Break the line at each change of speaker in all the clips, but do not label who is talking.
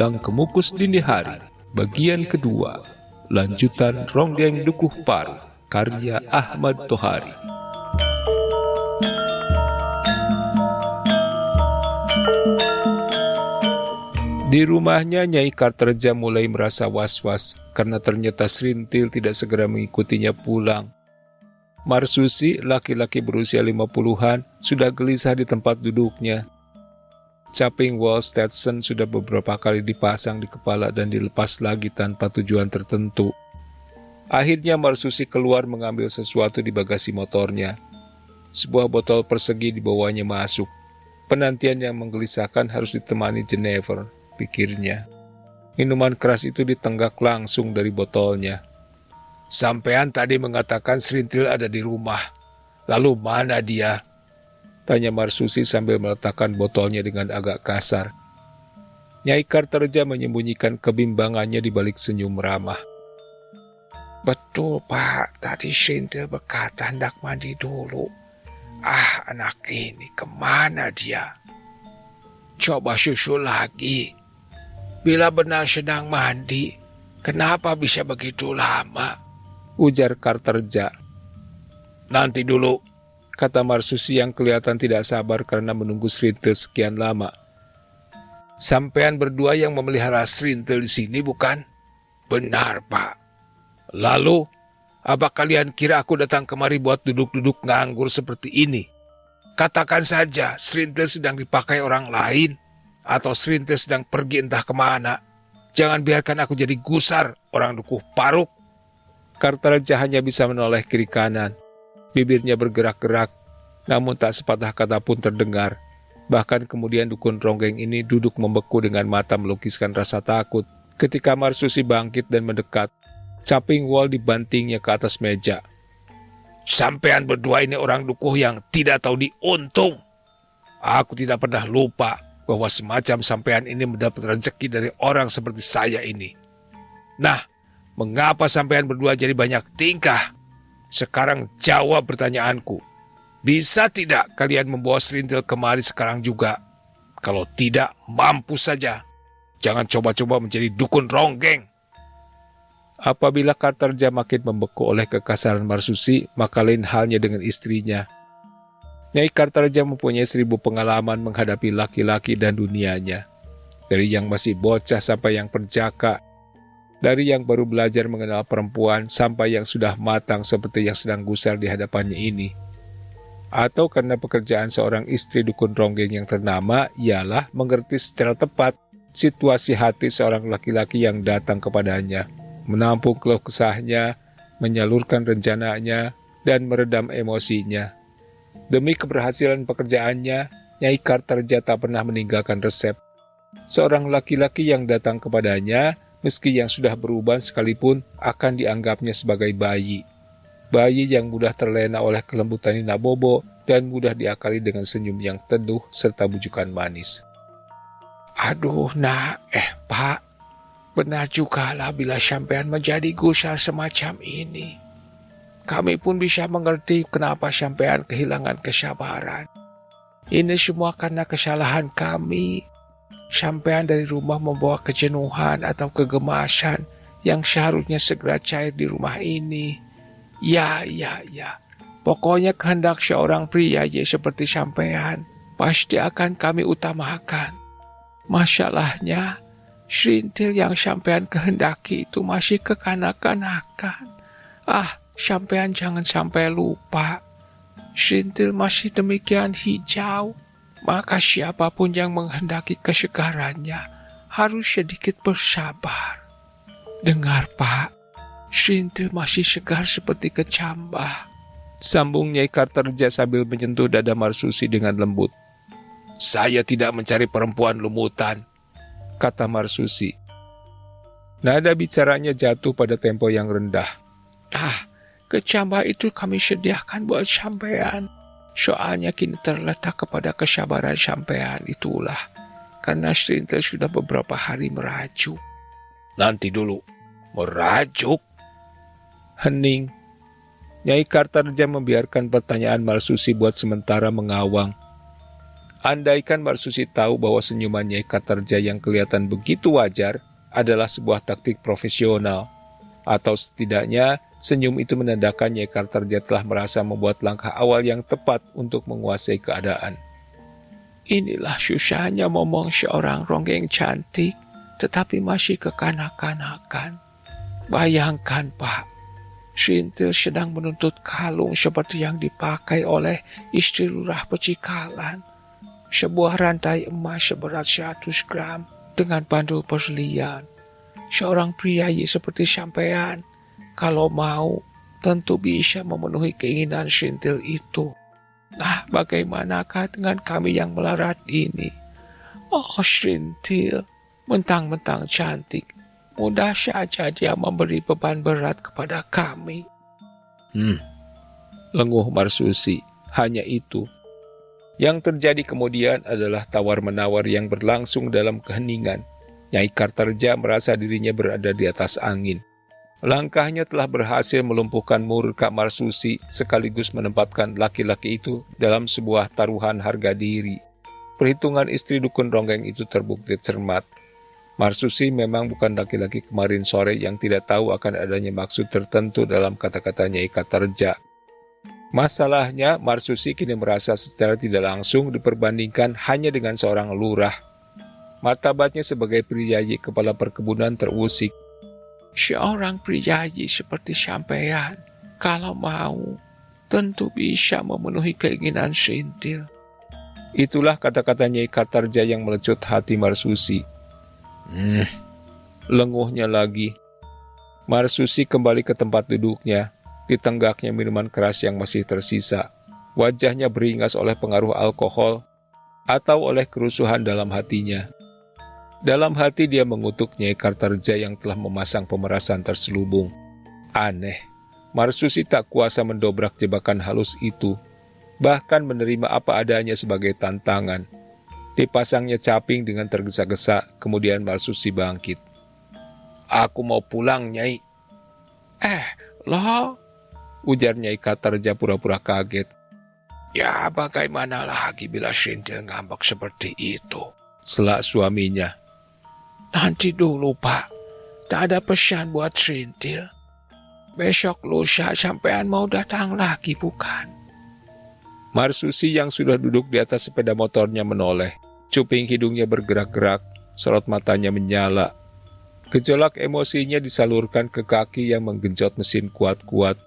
Kutang Kemukus Dini Hari, bagian kedua, lanjutan Ronggeng Dukuh Paru, karya Ahmad Tohari. Di rumahnya, Nyai Kartareja mulai merasa was-was karena ternyata Srintil tidak segera mengikutinya pulang. Marsusi, laki-laki berusia 50-an, sudah gelisah di tempat duduknya. Caping wall Stetson sudah beberapa kali dipasang di kepala dan dilepas lagi tanpa tujuan tertentu. Akhirnya Marsusi keluar mengambil sesuatu di bagasi motornya. Sebuah botol persegi dibawanya masuk. Penantian yang menggelisahkan harus ditemani Jennifer, pikirnya. Minuman keras itu ditenggak langsung dari botolnya. "Sampean tadi mengatakan Srintil ada di rumah. Lalu mana dia?" tanya Marsusi sambil meletakkan botolnya dengan agak kasar. Nyai Kartareja menyembunyikan kebimbangannya di balik senyum ramah. "Betul, Pak. Tadi Srintil berkata hendak mandi dulu. Anak ini kemana dia? Coba susul lagi. Bila benar sedang mandi, kenapa bisa begitu lama?" ujar Kartareja. "Nanti dulu," kata Marsusi yang kelihatan tidak sabar karena menunggu Srintil sekian lama. "Sampean berdua yang memelihara Srintil di sini, bukan?" "Benar, Pak." "Lalu, apa kalian kira aku datang kemari buat duduk-duduk nganggur seperti ini? Katakan saja Srintil sedang dipakai orang lain, atau Srintil sedang pergi entah kemana. Jangan biarkan aku jadi gusar orang Dukuh Paruk." Kartareja hanya bisa menoleh kiri kanan. Bibirnya bergerak-gerak, namun tak sepatah kata pun terdengar. Bahkan kemudian dukun Ronggeng ini duduk membeku dengan mata melukiskan rasa takut. Ketika Marsusi bangkit dan mendekat, caping wall dibantingnya ke atas meja. "Sampean berdua ini orang dukuh yang tidak tahu diuntung. Aku tidak pernah lupa bahwa semacam sampean ini mendapat rezeki dari orang seperti saya ini. Nah, mengapa sampean berdua jadi banyak tingkah? Sekarang jawab pertanyaanku. Bisa tidak kalian membawa Srintil kemari sekarang juga? Kalau tidak, mampus saja. Jangan coba-coba menjadi dukun Ronggeng." Apabila Kartareja makin membeku oleh kekasaran Marsusi, maka lain halnya dengan istrinya. Nyai Kartareja mempunyai 1000 pengalaman menghadapi laki-laki dan dunianya. Dari yang masih bocah sampai yang perjaka, dari yang baru belajar mengenal perempuan sampai yang sudah matang seperti yang sedang gusar di hadapannya ini. Atau karena pekerjaan seorang istri dukun Ronggeng yang ternama ialah mengerti secara tepat situasi hati seorang laki-laki yang datang kepadanya, menampung keluh kesahnya, menyalurkan rencananya, dan meredam emosinya. Demi keberhasilan pekerjaannya, Nyai Kartareja tak pernah meninggalkan resep. Seorang laki-laki yang datang kepadanya, meski yang sudah beruban sekalipun, akan dianggapnya sebagai bayi. Bayi yang mudah terlena oleh kelembutan Nina Bobo dan mudah diakali dengan senyum yang teduh serta bujukan manis. "Aduh, Pak, benar jugalah bila sampean menjadi gusar semacam ini. Kami pun bisa mengerti kenapa sampean kehilangan kesabaran. Ini semua karena kesalahan kami. Sampean dari rumah membawa kejenuhan atau kegemasan yang seharusnya segera cair di rumah ini. Ya. Pokoknya kehendak seorang pria seperti sampean pasti akan kami utamakan. Masalahnya, Srintil yang sampean kehendaki itu masih kekanak-kanakan. Sampean jangan sampai lupa. Srintil masih demikian hijau. Maka siapapun yang menghendaki kesegarannya harus sedikit bersabar. Dengar, Pak, Srintil masih segar seperti kecambah," sambung Nyai Kartareja sambil menyentuh dada Marsusi dengan lembut. "Saya tidak mencari perempuan lumutan," kata Marsusi. Nada bicaranya jatuh pada tempo yang rendah. Kecambah itu kami sediakan buat sampean. Soalnya kini terletak kepada kesabaran sampean itulah. Karena Srintil sudah beberapa hari merajuk." "Nanti dulu, merajuk?" Hening. Nyai Kartareja membiarkan pertanyaan Marsusi buat sementara mengawang. Andaikan Marsusi tahu bahwa senyuman Nyai Kartarja yang kelihatan begitu wajar adalah sebuah taktik profesional, atau setidaknya senyum itu menandakan Nyai Kartarja telah merasa membuat langkah awal yang tepat untuk menguasai keadaan. Inilah susahnya ngomong seorang ronggeng cantik, tetapi masih kekanak-kanakan. Bayangkan, Pak, Srintil sedang menuntut kalung seperti yang dipakai oleh istri lurah Pecikalan. Sebuah rantai emas seberat 100 gram dengan bandul berlian. Seorang priayi seperti sampean, kalau mau, tentu bisa memenuhi keinginan Srintil itu. Nah, bagaimanakah dengan kami yang melarat ini? Oh, Srintil, mentang-mentang cantik, mudah saja dia memberi beban berat kepada kami. Lenguh Marsusi, hanya itu. Yang terjadi kemudian adalah tawar-menawar yang berlangsung dalam keheningan. Nyai Kartarja merasa dirinya berada di atas angin. Langkahnya telah berhasil melumpuhkan murka Marsusi sekaligus menempatkan laki-laki itu dalam sebuah taruhan harga diri. Perhitungan istri dukun ronggeng itu terbukti cermat. Marsusi memang bukan laki-laki kemarin sore yang tidak tahu akan adanya maksud tertentu dalam kata-kata Nyai Kartarja. Masalahnya, Marsusi kini merasa secara tidak langsung diperbandingkan hanya dengan seorang lurah. Martabatnya sebagai priyayi kepala perkebunan terusik. Seorang priyayi seperti sampean, kalau mau, tentu bisa memenuhi keinginan Srintil. Itulah kata-kata Nyai Kartarja yang melecut hati Marsusi. Lenguhnya lagi. Marsusi kembali ke tempat duduknya. Ditenggaknya minuman keras yang masih tersisa. Wajahnya beringas oleh pengaruh alkohol atau oleh kerusuhan dalam hatinya. Dalam hati dia mengutuk Nyai Kartarja yang telah memasang pemerasan terselubung. Aneh, Marsusi tak kuasa mendobrak jebakan halus itu, bahkan menerima apa adanya sebagai tantangan. Dipasangnya caping dengan tergesa-gesa, kemudian Marsusi bangkit. Aku mau pulang, Nyai. Loh? Ujar Nyai Kartarja pura-pura kaget. Ya, bagaimana lagi bila Srintil ngambek seperti itu? Selak suaminya. Nanti dulu, Pak. Tak ada pesan buat Srintil. Besok lusa sampean mau datang lagi, bukan? Marsusi yang sudah duduk di atas sepeda motornya menoleh. Cuping hidungnya bergerak-gerak, sorot matanya menyala. Gejolak emosinya disalurkan ke kaki yang menggenjot mesin kuat-kuat.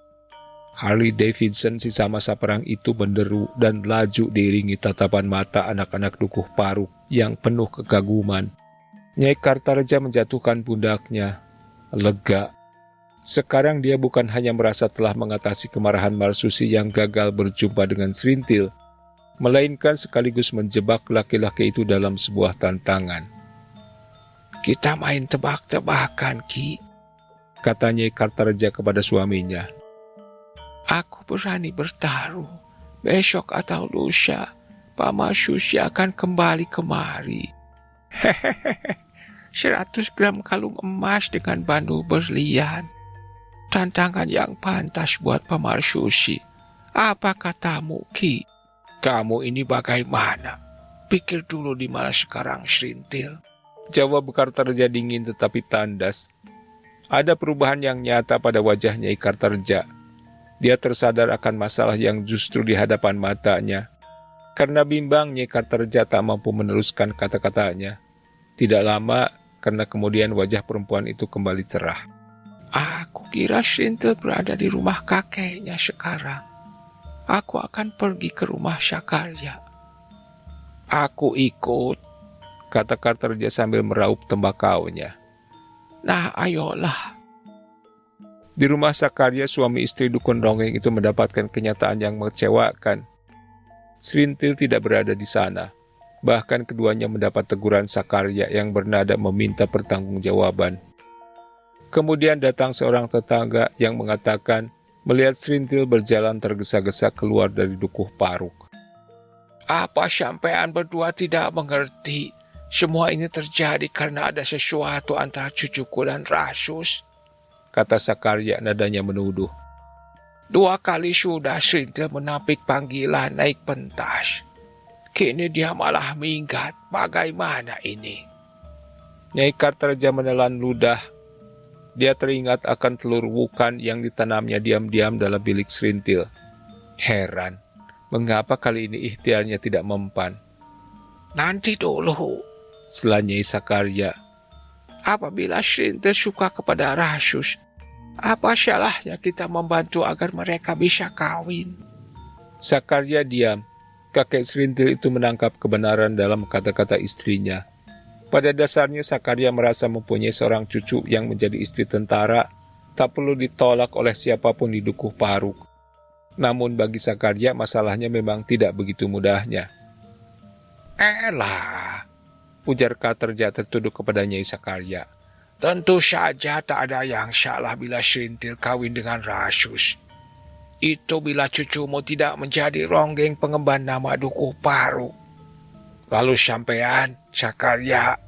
Harley Davidson sisa masa perang itu menderu dan laju diiringi tatapan mata anak-anak dukuh paruk yang penuh kekaguman. Nyai Kartarja menjatuhkan pundaknya. Lega. Sekarang dia bukan hanya merasa telah mengatasi kemarahan Marsusi yang gagal berjumpa dengan Srintil, melainkan sekaligus menjebak laki-laki itu dalam sebuah tantangan. Kita main tebak-tebakan, Ki, kata Nyai Kartarja kepada suaminya. Aku berani bertaruh, besok atau lusa, Pak Marsusi akan kembali kemari. Hehehe, 100 gram kalung emas dengan bandul berlian. Tantangan yang pantas buat Pak Marsusi. Apa katamu, Ki? Kamu ini bagaimana? Pikir dulu di mana sekarang Srintil. Jawab Kartarja dingin tetapi tandas. Ada perubahan yang nyata pada wajah Nyai Kartarja. Dia tersadar akan masalah yang justru di hadapan matanya. Karena bimbang, Nyai Kartarja tak mampu meneruskan kata-katanya. Tidak lama, karena kemudian wajah perempuan itu kembali cerah. Aku kira Srintil berada di rumah kakeknya sekarang. Aku akan pergi ke rumah Sakarya. Aku ikut, kata Kartarja sambil meraup tembakaunya. Nah, ayolah. Di rumah Sakarya, suami istri dukun ronggeng itu mendapatkan kenyataan yang mengecewakan. Srintil tidak berada di sana. Bahkan keduanya mendapat teguran Sakarya yang bernada meminta pertanggungjawaban. Kemudian datang seorang tetangga yang mengatakan melihat Srintil berjalan tergesa-gesa keluar dari dukuh paruk. Apa sampean berdua tidak mengerti? Semua ini terjadi karena ada sesuatu antara cucuku dan Rasus, kata Sakarya nadanya menuduh. 2 kali sudah Srintil menampik panggilan naik pentas.
Kini dia malah minggat. Bagaimana ini?
Nyai Kartareja menelan ludah. Dia teringat akan telur wukan yang ditanamnya diam-diam dalam bilik Serintil. Heran, mengapa kali ini ikhtiarnya tidak mempan?
Nanti dulu.
Sela Nyai Sakarya.
Apabila Serintil suka kepada Rasus, apa salahnya kita membantu agar mereka bisa kawin?
Sakarya diam. Kakek Serintil itu menangkap kebenaran dalam kata-kata istrinya. Pada dasarnya Sakarya merasa mempunyai seorang cucu yang menjadi istri tentara, tak perlu ditolak oleh siapapun di Dukuh Paruk. Namun bagi Sakarya masalahnya memang tidak begitu mudahnya.
Elah,
Ujar Kartareja tertuduh kepada Nyai Sakarya.
tentu saja tak ada yang salah bila Serintil kawin dengan Rasus. Itu bila cucumu tidak menjadi ronggeng pengemban nama Dukuh Paruk. Lalu sampean, Sakarya,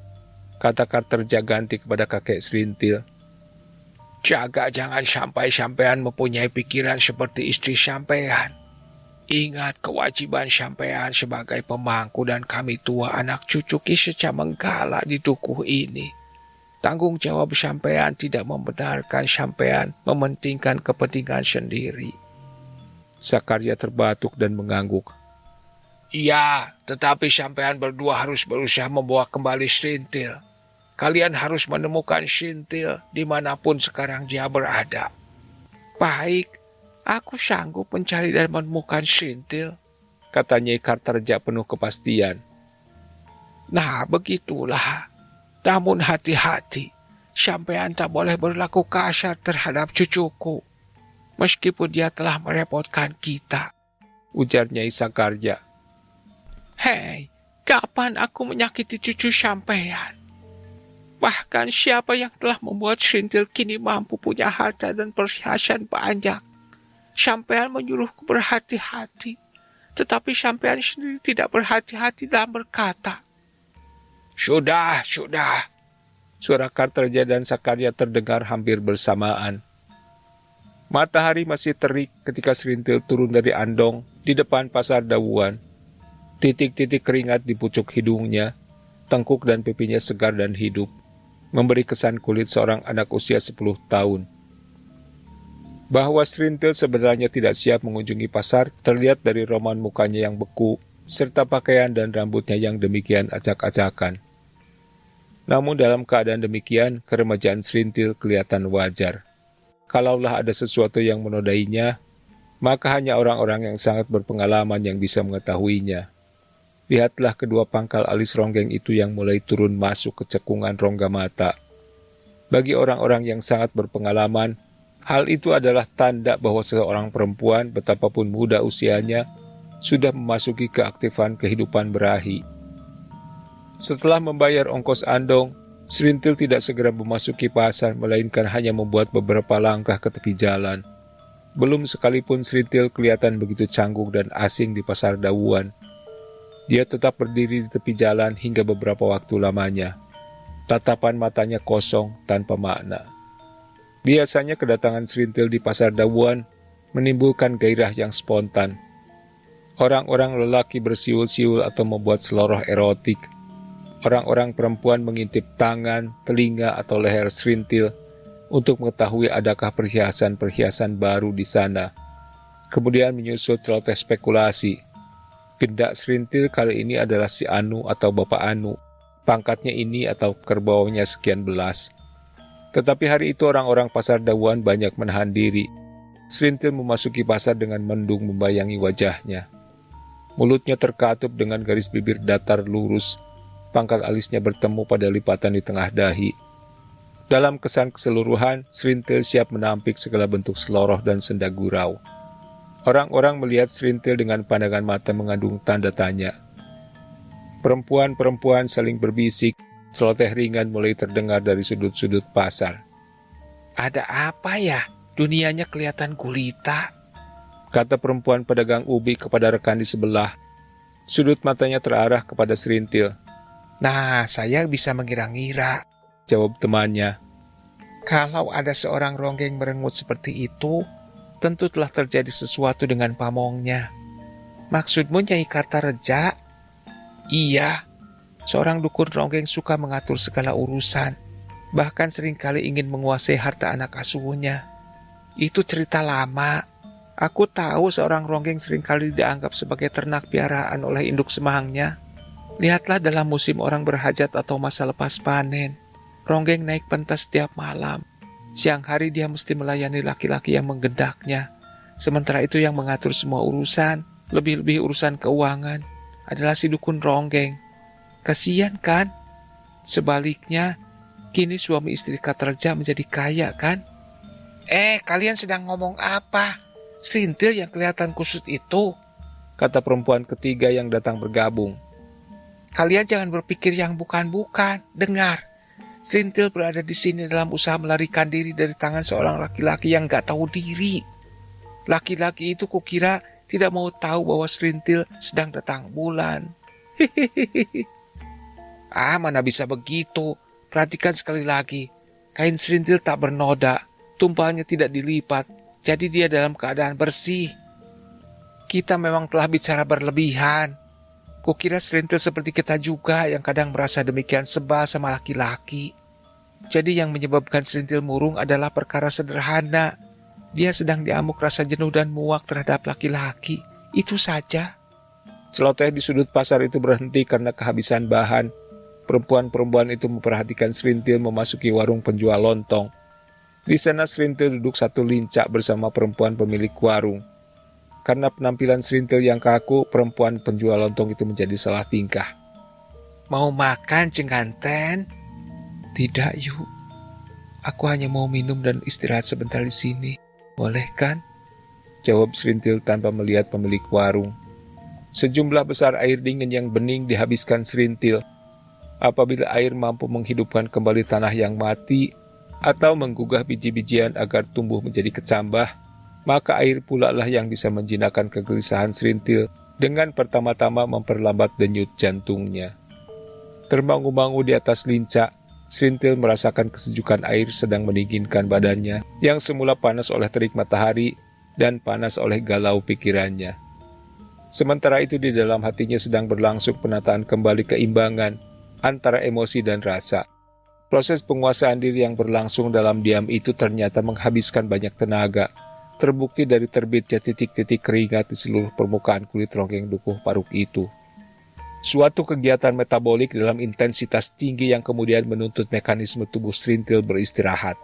Kata Kartareja ganti kepada kakek Serintil.
jaga jangan sampai sampean mempunyai pikiran seperti istri sampean. Ingat kewajiban sampean sebagai pemangku dan kami tua anak cucu Ki Seca Menggala di dukuh ini. Tanggung jawab sampean tidak membenarkan sampean mementingkan kepentingan sendiri.
Sakarya terbatuk dan mengangguk.
Iya, tetapi sampean berdua harus berusaha membawa kembali Serintil. Kalian harus menemukan Serintil dimanapun sekarang dia berada. Baik, aku sanggup mencari dan menemukan Serintil,
Kata Nyai Kartareja penuh kepastian.
Nah, begitulah. Namun hati-hati, sampean tak boleh berlaku kasar terhadap cucuku. Meskipun dia telah merepotkan kita.
Ujar Nyai Sakarya.
Hei, kapan aku menyakiti cucu sampean? Bahkan siapa yang telah membuat Serintil kini mampu punya harta dan perhiasan banyak? Sampean menyuruhku berhati-hati, tetapi sampean sendiri tidak berhati-hati dalam berkata. Sudah.
Suara Kartareja dan Sakarya terdengar hampir bersamaan. Matahari masih terik ketika Serintil turun dari Andong di depan pasar Dawuan. Titik-titik keringat di pucuk hidungnya, tengkuk dan pipinya segar dan hidup, memberi kesan kulit seorang anak usia 10 tahun. Bahwa Serintil sebenarnya tidak siap mengunjungi pasar terlihat dari roman mukanya yang beku, serta pakaian dan rambutnya yang demikian acak-acakan. Namun dalam keadaan demikian, keremajaan Serintil kelihatan wajar. Kalaulah ada sesuatu yang menodainya, maka hanya orang-orang yang sangat berpengalaman yang bisa mengetahuinya. Lihatlah kedua pangkal alis ronggeng itu yang mulai turun masuk ke cekungan rongga mata. Bagi orang-orang yang sangat berpengalaman, hal itu adalah tanda bahwa seorang perempuan betapapun muda usianya sudah memasuki keaktifan kehidupan berahi. Setelah membayar ongkos andong, Serintil tidak segera memasuki pasar, melainkan hanya membuat beberapa langkah ke tepi jalan. Belum sekalipun Serintil kelihatan begitu canggung dan asing di pasar Dawuan. Dia tetap berdiri di tepi jalan hingga beberapa waktu lamanya. Tatapan matanya kosong tanpa makna. Biasanya kedatangan Serintil di pasar Dawuan menimbulkan gairah yang spontan. Orang-orang lelaki bersiul-siul atau membuat seloroh erotik. Orang-orang perempuan mengintip tangan, telinga, atau leher Serintil untuk mengetahui adakah perhiasan-perhiasan baru di sana. Kemudian menyusul celoteh spekulasi. Gendak Serintil kali ini adalah si Anu atau Bapak Anu. Pangkatnya ini atau kerbaunya sekian belas. Tetapi hari itu orang-orang pasar Dawuan banyak menahan diri. Serintil memasuki pasar dengan mendung membayangi wajahnya. Mulutnya terkatup dengan garis bibir datar lurus. Pangkal alisnya bertemu pada lipatan di tengah dahi. Dalam kesan keseluruhan, Serintil siap menampik segala bentuk seloroh dan senda gurau. Orang-orang melihat Serintil dengan pandangan mata mengandung tanda tanya. Perempuan-perempuan saling berbisik, celoteh ringan mulai terdengar dari sudut-sudut pasar.
Ada apa ya? Dunianya kelihatan gulita.
Kata perempuan pedagang ubi kepada rekan di sebelah. Sudut matanya terarah kepada Serintil.
Nah, saya bisa mengira-ngira,
Jawab temannya.
Kalau ada seorang ronggeng merengut seperti itu, tentu telah terjadi sesuatu dengan pamongnya. Maksudmu Nyai Kartareja? Iya, seorang dukun ronggeng suka mengatur segala urusan, bahkan seringkali ingin menguasai harta anak asuhnya. Itu cerita lama. Aku tahu seorang ronggeng seringkali dianggap sebagai ternak piaraan oleh induk semangnya. Lihatlah dalam musim orang berhajat atau masa lepas panen. Ronggeng naik pentas setiap malam. Siang hari dia mesti melayani laki-laki yang menggendaknya. Sementara itu yang mengatur semua urusan, lebih-lebih urusan keuangan, adalah si dukun ronggeng. Kasian kan? Sebaliknya, kini suami istri Katreja menjadi kaya kan? Kalian sedang ngomong apa? Serintil yang kelihatan kusut itu,
kata perempuan ketiga yang datang bergabung.
Kalian jangan berpikir yang bukan-bukan. Dengar, Serintil berada di sini dalam usaha melarikan diri dari tangan seorang laki-laki yang gak tahu diri. Laki-laki itu kukira tidak mau tahu bahwa Serintil sedang datang bulan. Mana bisa begitu? Perhatikan sekali lagi. Kain Serintil tak bernoda, tumpalnya tidak dilipat, jadi dia dalam keadaan bersih. Kita memang telah bicara berlebihan. Kukira Serintil seperti kita juga yang kadang merasa demikian sebal sama laki-laki. Jadi yang menyebabkan Serintil murung adalah perkara sederhana. Dia sedang diamuk rasa jenuh dan muak terhadap laki-laki. Itu saja.
Celoteh di sudut pasar itu berhenti karena kehabisan bahan. Perempuan-perempuan itu memperhatikan Serintil memasuki warung penjual lontong. Di sana Serintil duduk satu lincak bersama perempuan pemilik warung. Karena penampilan Serintil yang kaku, perempuan penjual lontong itu menjadi salah tingkah.
Mau makan, Ceng Ganten?
Tidak, Yu. Aku hanya mau minum dan istirahat sebentar di sini. Boleh kan? Jawab Serintil tanpa melihat pemilik warung. Sejumlah besar air dingin yang bening dihabiskan Serintil. Apabila air mampu menghidupkan kembali tanah yang mati atau menggugah biji-bijian agar tumbuh menjadi kecambah, maka air pula lah yang bisa menjinakkan kegelisahan Serintil dengan pertama-tama memperlambat denyut jantungnya. Termangu-mangu di atas lincak, Serintil merasakan kesejukan air sedang mendinginkan badannya yang semula panas oleh terik matahari dan panas oleh galau pikirannya. Sementara itu di dalam hatinya sedang berlangsung penataan kembali keimbangan antara emosi dan rasa. Proses penguasaan diri yang berlangsung dalam diam itu ternyata menghabiskan banyak tenaga, terbukti dari terbitnya titik-titik keringat di seluruh permukaan kulit ronggeng dukuh paruk itu. Suatu kegiatan metabolik dalam intensitas tinggi yang kemudian menuntut mekanisme tubuh Serintil beristirahat.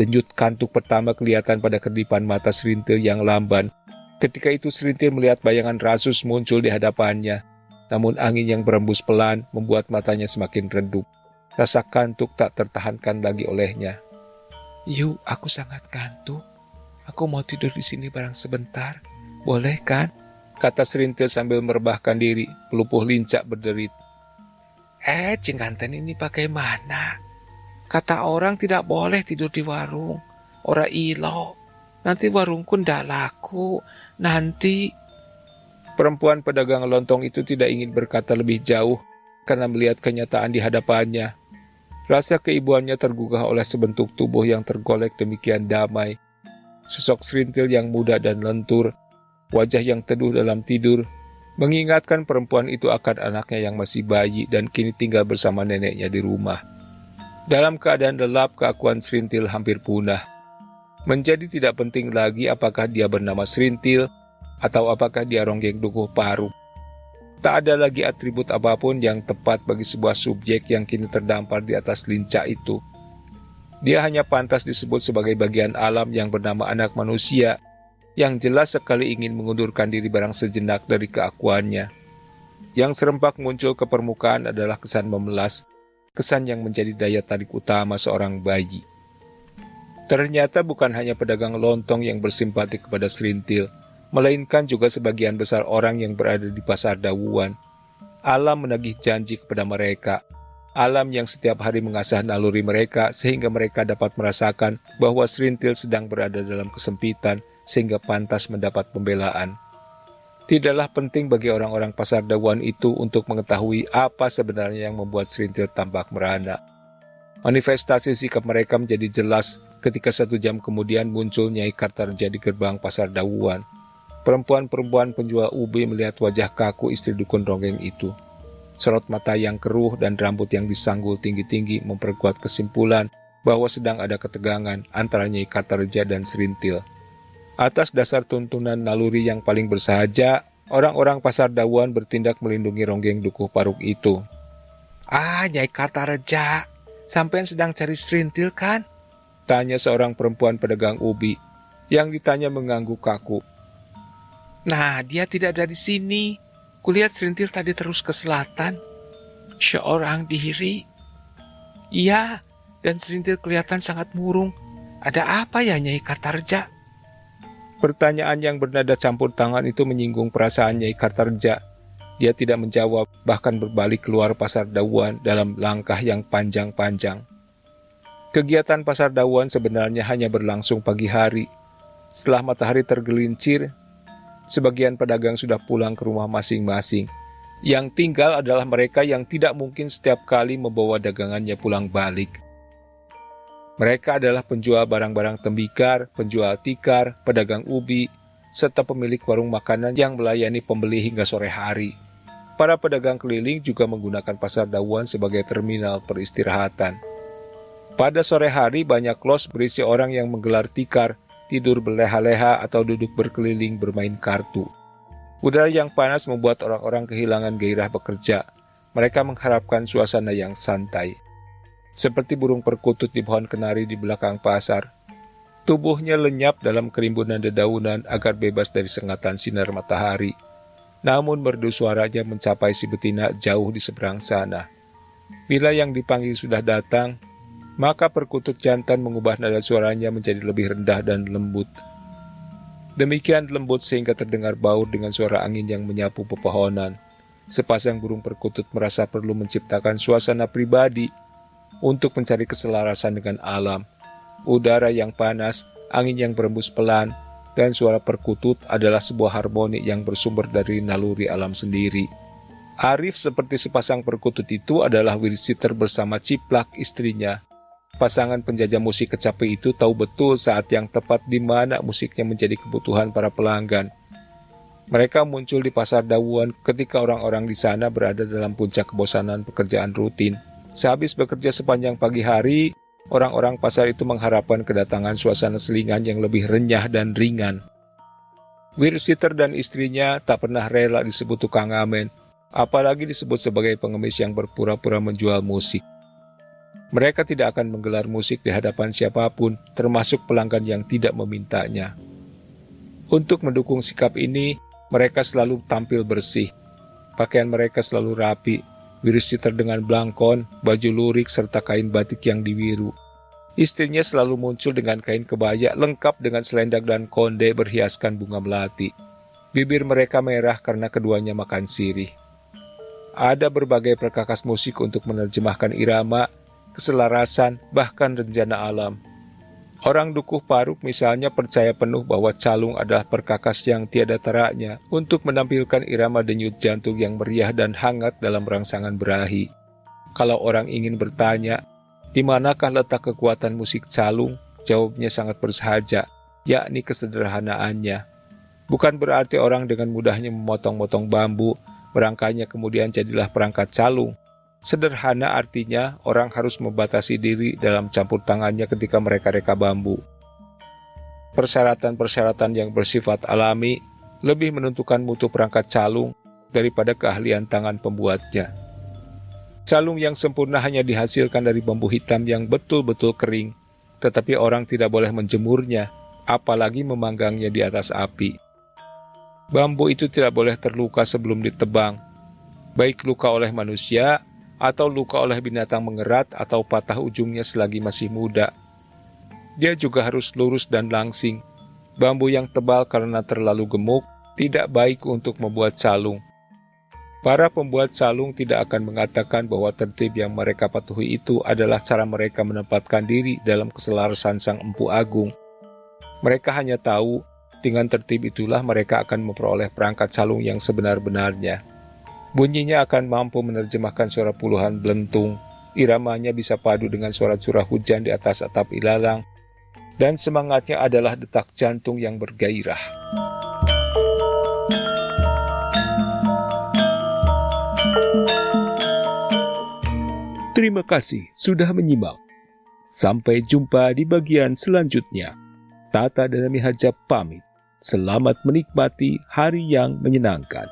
Denyut kantuk pertama kelihatan pada kedipan mata Serintil yang lamban. Ketika itu Serintil melihat bayangan Rasus muncul di hadapannya. Namun angin yang berembus pelan membuat matanya semakin redup. Rasa kantuk tak tertahankan lagi olehnya. Yu, aku sangat kantuk. Aku mau tidur di sini barang sebentar. Boleh kan? Kata Serintil sambil merebahkan diri, pelupuh lincak berderit.
Ceng Ganten ini bagaimana? Kata orang tidak boleh tidur di warung. Ora ilo. Nanti warungku ndak laku. Nanti.
Perempuan pedagang lontong itu tidak ingin berkata lebih jauh karena melihat kenyataan di hadapannya. Rasa keibuannya tergugah oleh sebentuk tubuh yang tergolek demikian damai. Sosok Serintil yang muda dan lentur, wajah yang teduh dalam tidur, mengingatkan perempuan itu akan anaknya yang masih bayi dan kini tinggal bersama neneknya di rumah. Dalam keadaan lelap, keakuan Serintil hampir punah. Menjadi tidak penting lagi apakah dia bernama Serintil atau apakah dia ronggeng dukuh paruk. Tak ada lagi atribut apapun yang tepat bagi sebuah subjek yang kini terdampar di atas lincak itu. Dia hanya pantas disebut sebagai bagian alam yang bernama anak manusia, yang jelas sekali ingin mengundurkan diri barang sejenak dari keakuannya. Yang serempak muncul ke permukaan adalah kesan memelas, kesan yang menjadi daya tarik utama seorang bayi. Ternyata bukan hanya pedagang lontong yang bersimpati kepada Serintil, melainkan juga sebagian besar orang yang berada di pasar Dawuan. Alam menagih janji kepada mereka. Alam yang setiap hari mengasah naluri mereka sehingga mereka dapat merasakan bahwa Serintil sedang berada dalam kesempitan sehingga pantas mendapat pembelaan. Tidaklah penting bagi orang-orang pasar Dawuan itu untuk mengetahui apa sebenarnya yang membuat Serintil tampak merana. Manifestasi sikap mereka menjadi jelas ketika 1 jam kemudian muncul Nyai Kartarja di gerbang pasar Dawuan. Perempuan-perempuan penjual ubi melihat wajah kaku istri dukun ronggeng itu. Sorot mata yang keruh dan rambut yang disanggul tinggi-tinggi memperkuat kesimpulan bahwa sedang ada ketegangan antara Nyai Kartareja dan Serintil. Atas dasar tuntunan naluri yang paling bersahaja, orang-orang Pasar Dawuan bertindak melindungi Ronggeng Dukuh Paruk itu.
Nyai Kartareja, sampean sedang cari Serintil kan?
Tanya seorang perempuan pedagang ubi, yang ditanya mengangguk kaku.
Nah, dia tidak ada di sini. Kulihat Serintil tadi terus ke selatan. Seorang diri. Iya, dan Serintil kelihatan sangat murung. Ada apa ya Nyai Kartareja?
Pertanyaan yang bernada campur tangan itu menyinggung perasaan Nyai Kartareja. Dia tidak menjawab, bahkan berbalik keluar Pasar Dawuan dalam langkah yang panjang-panjang. Kegiatan Pasar Dawuan sebenarnya hanya berlangsung pagi hari. Setelah matahari tergelincir, sebagian pedagang sudah pulang ke rumah masing-masing. Yang tinggal adalah mereka yang tidak mungkin setiap kali membawa dagangannya pulang balik. Mereka adalah penjual barang-barang tembikar, penjual tikar, pedagang ubi, serta pemilik warung makanan yang melayani pembeli hingga sore hari. Para pedagang keliling juga menggunakan Pasar Dawuan sebagai terminal peristirahatan. Pada sore hari banyak los berisi orang yang menggelar tikar, tidur berleha-leha atau duduk berkeliling bermain kartu. Udara yang panas membuat orang-orang kehilangan gairah bekerja. Mereka mengharapkan suasana yang santai. Seperti burung perkutut di pohon kenari di belakang pasar. Tubuhnya lenyap dalam kerimbunan dedaunan agar bebas dari sengatan sinar matahari. Namun merdu suaranya mencapai si betina jauh di seberang sana. Bila yang dipanggil sudah datang, maka perkutut jantan mengubah nada suaranya menjadi lebih rendah dan lembut. Demikian lembut sehingga terdengar baur dengan suara angin yang menyapu pepohonan. Sepasang burung perkutut merasa perlu menciptakan suasana pribadi untuk mencari keselarasan dengan alam. Udara yang panas, angin yang berembus pelan, dan suara perkutut adalah sebuah harmoni yang bersumber dari naluri alam sendiri. Arif seperti sepasang perkutut itu adalah Wirsiter bersama Ciplak istrinya. Pasangan penjajah musik kecapi itu tahu betul saat yang tepat di mana musiknya menjadi kebutuhan para pelanggan. Mereka muncul di Pasar Dawuan ketika orang-orang di sana berada dalam puncak kebosanan pekerjaan rutin. Sehabis bekerja sepanjang pagi hari, orang-orang pasar itu mengharapkan kedatangan suasana selingan yang lebih renyah dan ringan. Wirsiter dan istrinya tak pernah rela disebut tukang ngamen, apalagi disebut sebagai pengemis yang berpura-pura menjual musik. Mereka tidak akan menggelar musik di hadapan siapapun, termasuk pelanggan yang tidak memintanya. Untuk mendukung sikap ini, mereka selalu tampil bersih. Pakaian mereka selalu rapi, Wirsiter dengan blangkon, baju lurik, serta kain batik yang diwiru. Istrinya selalu muncul dengan kain kebaya lengkap dengan selendang dan konde berhiaskan bunga melati. Bibir mereka merah karena keduanya makan sirih. Ada berbagai perkakas musik untuk menerjemahkan irama, keselarasan, bahkan rencana alam. Orang Dukuh Paruk misalnya percaya penuh bahwa calung adalah perkakas yang tiada taraknya untuk menampilkan irama denyut jantung yang meriah dan hangat dalam rangsangan berahi. Kalau orang ingin bertanya, di manakah letak kekuatan musik calung? Jawabnya sangat bersahaja, yakni kesederhanaannya. Bukan berarti orang dengan mudahnya memotong-motong bambu, merangkainya kemudian jadilah perangkat calung. Sederhana artinya orang harus membatasi diri dalam campur tangannya ketika mereka reka bambu. Persyaratan-persyaratan yang bersifat alami lebih menentukan mutu perangkat calung daripada keahlian tangan pembuatnya. Calung yang sempurna hanya dihasilkan dari bambu hitam yang betul-betul kering, tetapi orang tidak boleh menjemurnya, apalagi memanggangnya di atas api. Bambu itu tidak boleh terluka sebelum ditebang, baik luka oleh manusia atau luka oleh binatang mengerat atau patah ujungnya selagi masih muda. Dia juga harus lurus dan langsing. Bambu yang tebal karena terlalu gemuk tidak baik untuk membuat calung. Para pembuat calung tidak akan mengatakan bahwa tertib yang mereka patuhi itu adalah cara mereka menempatkan diri dalam keselarasan Sang Empu Agung. Mereka hanya tahu dengan tertib itulah mereka akan memperoleh perangkat calung yang sebenar-benarnya. Bunyinya akan mampu menerjemahkan suara puluhan belentung, iramanya bisa padu dengan suara curah hujan di atas atap ilalang, dan semangatnya adalah detak jantung yang bergairah. Terima kasih sudah menyimak. Sampai jumpa di bagian selanjutnya. Tata dan Nami Hajab pamit. Selamat menikmati hari yang menyenangkan.